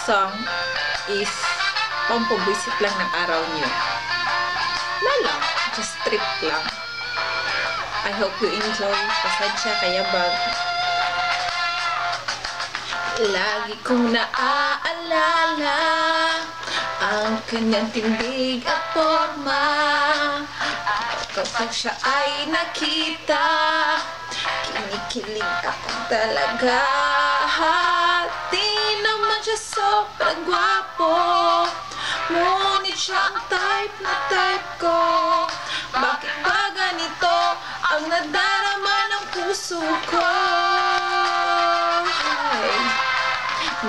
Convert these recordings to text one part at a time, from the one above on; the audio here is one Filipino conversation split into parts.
song is pampabuisit lang ng araw niyo. Wala, just trip lang. I hope you enjoy. Pasensya kaya bag. Lagi kong naaalala ang kanyang tindig at forma. Kapag siya ay nakita, kinikilig ako talaga. Di naman siya sobrang gwapo, ngunit siya ang type na type ko. Bakit ba ganito ang nadarama ng puso ko?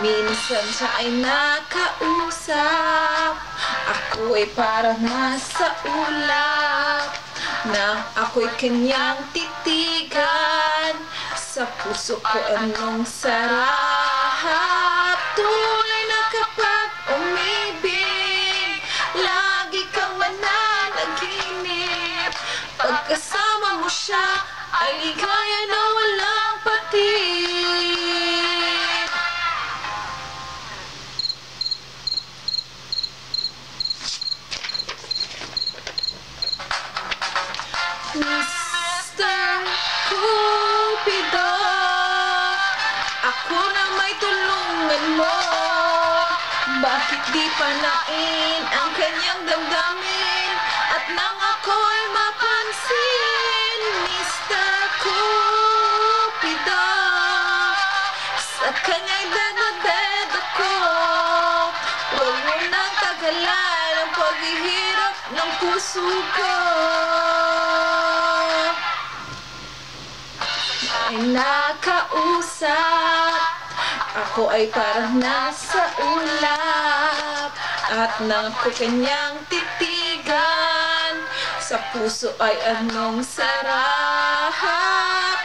Minsan siya ay nakausap, ako ay parang nasa ulap, na ako'y kanyang titigan. Sa puso ko anong sarap. Tunay na kapag umibig, lagi kang mananaginip. Pagkasama mo siya ay ligaya na walang patid. Mr. Cupido, ako na may tulungan mo. Bakit di panain ang kanyang damdamin at nang ako'y mapansin? Mr. Cupido, sa kanya'y dadadad ako. Huwag mo nang tagalan ang paghihirap ng puso ko. Ay nakausap, ako ay parang nasa ulap, at nang ako kanyang titigan, sa puso ay anong sarap.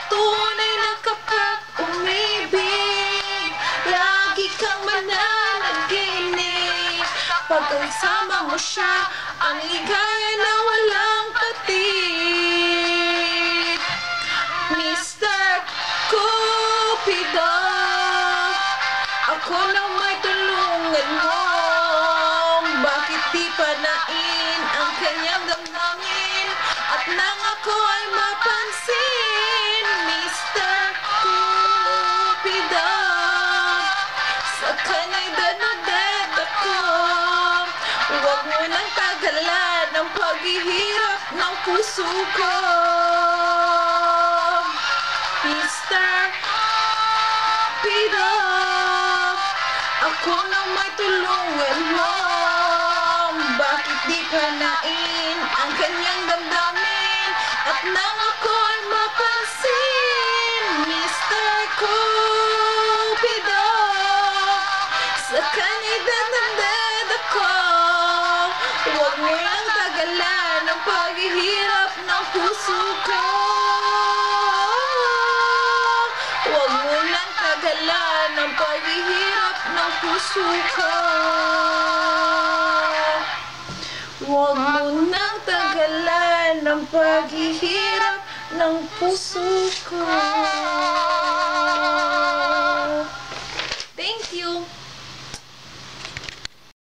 Tunay na kapag umibig, lagi kang mananaginip. Pagkasama mo siya, ang ligaya na walang patid. Mr. Cupido, ako na may tulungan mo. Bakit di panain ang kanyang damdamin at nang ako ay mapansin? Mr. Cupido, sa kanya'y danadad ako. Huwag mo nang tagalan ang paghihirap ng puso ko. Mr. Cupido, ako na may tulungan mo. Bakit di panain ang kanyang damdamin at nang ako ay mapansin? Mr. Cupido, sa kanya'y dadadad ako. Huwag mo lang tagalan ang paghihirap ng puso ko. Huwag mo lang tagalan ang paghihirap ng puso ko. Huwag mo nang tagalan ang paghihirap ng puso ko.